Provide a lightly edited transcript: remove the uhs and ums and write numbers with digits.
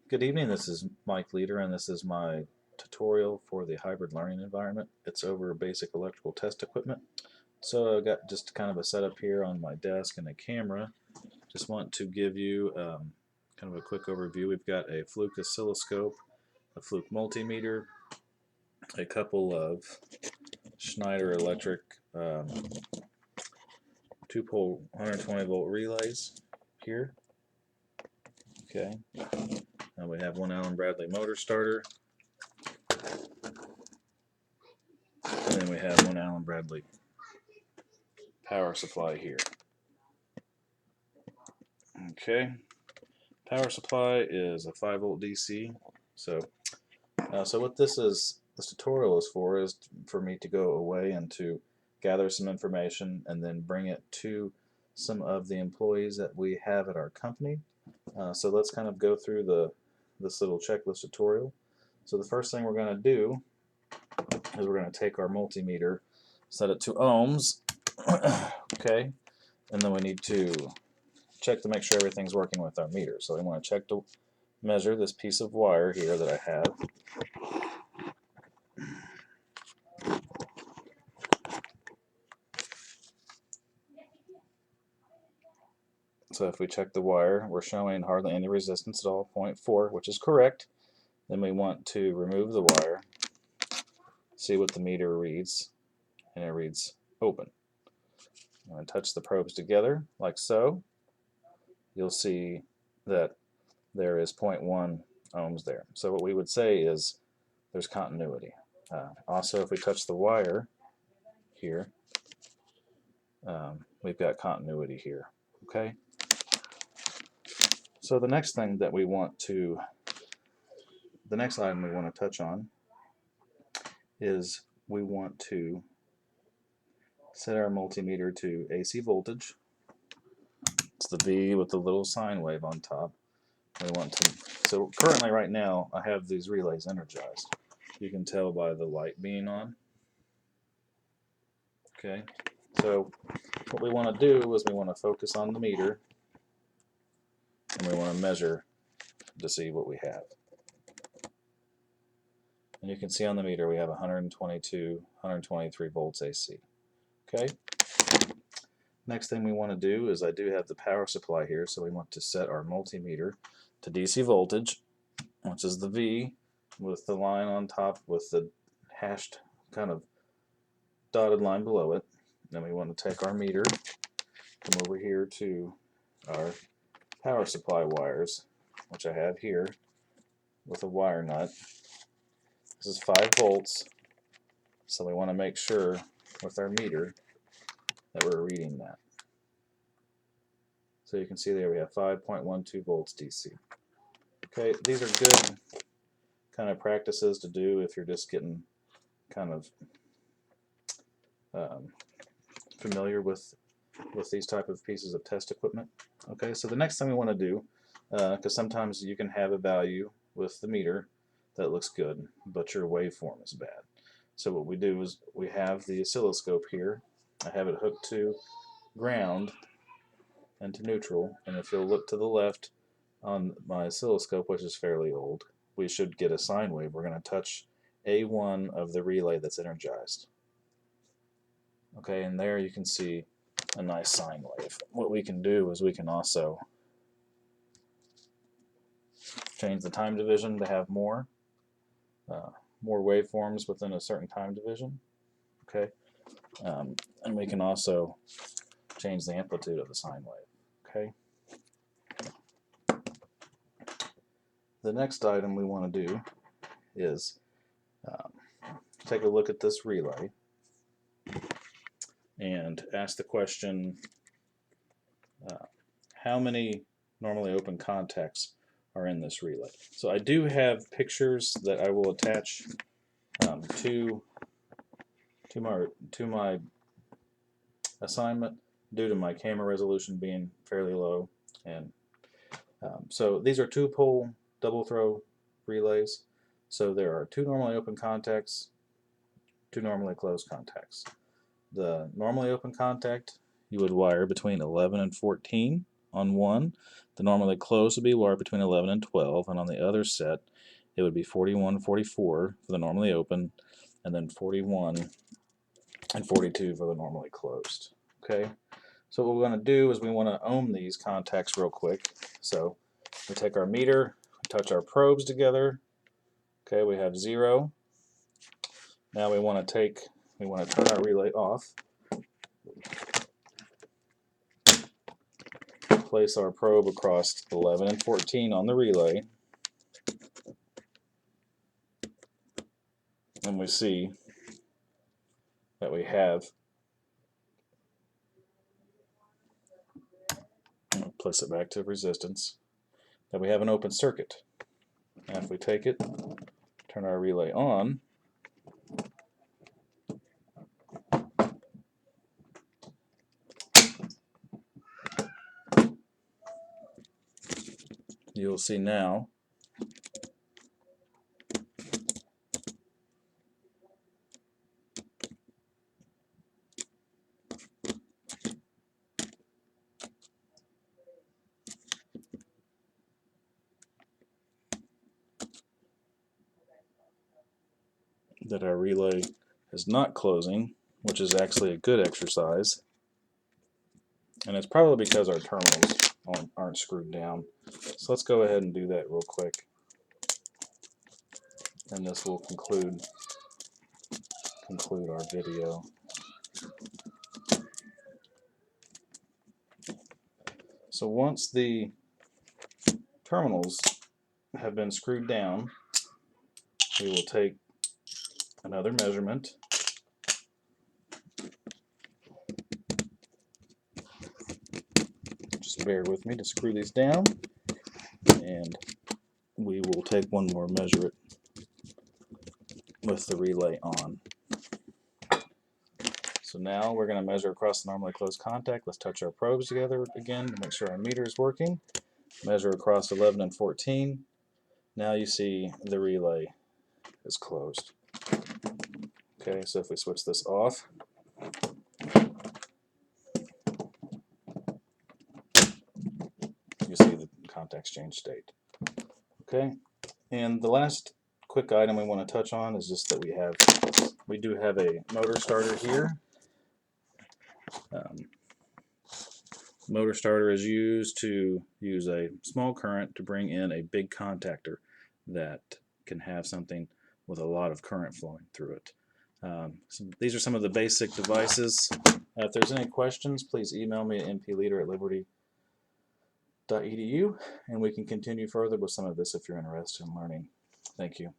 Good evening, this is Mike Leader, and this is my tutorial for the hybrid learning environment. It's over basic electrical test equipment. So I've got just kind of a setup here on my desk and a camera. Just want to give you kind of a quick overview. We've got a Fluke oscilloscope, a Fluke multimeter, a couple of Schneider Electric 2-pole 120 volt relays here. Okay. And we have one Allen Bradley motor starter. And then we have one Allen Bradley power supply here. Okay, power supply is a 5-volt DC. So what this tutorial is for me to go away and to gather some information and then bring it to some of the employees that we have at our company. So let's kind of go through this little checklist tutorial. So the first thing we're going to do is we're going to take our multimeter, set it to ohms, okay, and then we need to check to make sure everything's working with our meter. So we want to check to measure this piece of wire here that I have. So if we check the wire, we're showing hardly any resistance at all, 0.4, which is correct. Then we want to remove the wire, see what the meter reads, and it reads open. I'm going to touch the probes together like so. You'll see that there is 0.1 ohms there. So what we would say is there's continuity. Also, if we touch the wire here, we've got continuity here. Okay. So the next item we want to touch on is we want to set our multimeter to AC voltage. It's the V with the little sine wave on top. So currently right now I have these relays energized. You can tell by the light being on. Okay, so what we want to do is we want to focus on the meter and we want to measure to see what we have. And you can see on the meter we have 122, 123 volts AC. Okay. Next thing we want to do is I do have the power supply here, so we want to set our multimeter to DC voltage, which is the V with the line on top with the hashed kind of dotted line below it. Then we want to take our meter, come over here to our power supply wires, which I have here with a wire nut. This is 5 volts, so we want to make sure with our meter that we're reading that. So you can see there we have 5.12 volts DC. Okay, these are good kind of practices to do if you're just getting kind of familiar with these type of pieces of test equipment. Okay, so the next thing we want to do, because sometimes you can have a value with the meter that looks good, but your waveform is bad. So what we do is we have the oscilloscope here. I have it hooked to ground and to neutral, and if you'll look to the left on my oscilloscope, which is fairly old, we should get a sine wave. We're going to touch A1 of the relay that's energized. Okay, and there you can see a nice sine wave. What we can do is we can also change the time division to have more waveforms within a certain time division. Okay, and we can also change the amplitude of the sine wave. Okay. The next item we want to do is take a look at this relay and ask the question, how many normally open contacts are in this relay? So I do have pictures that I will attach to my assignment due to my camera resolution being fairly low. And so these are 2-pole double throw relays. So there are 2 normally open contacts, 2 normally closed contacts. The normally open contact you would wire between 11 and 14, On one, the normally closed would be wired between 11 and 12, and on the other set, it would be 41, 44 for the normally open, and then 41 and 42 for the normally closed. Okay, so what we're going to do is we want to ohm these contacts real quick. So we take our meter, touch our probes together. Okay, we have 0. Now we want to turn our relay off. Place our probe across 11 and 14 on the relay. And we see that we have, I'll place it back to resistance, that we have an open circuit. Now if we take it, turn our relay on, you'll see now that our relay is not closing, which is actually a good exercise. And it's probably because our terminals aren't screwed down. So let's go ahead and do that real quick. And this will conclude our video. So once the terminals have been screwed down, we will take another measurement. Just bear with me to screw these down, and we will take one more measure it with the relay on. So now we're going to measure across the normally closed contact. Let's touch our probes together again to make sure our meter is working. Measure across 11 and 14. Now you see the relay is closed. Okay, so if we switch this off, you see the contacts change state. Okay, and the last quick item we want to touch on is just that we do have a motor starter here. Motor starter is used to use a small current to bring in a big contactor that can have something with a lot of current flowing through it. So these are some of the basic devices. If there's any questions, please email me at npleader@liberty.edu, and we can continue further with some of this if you're interested in learning. Thank you.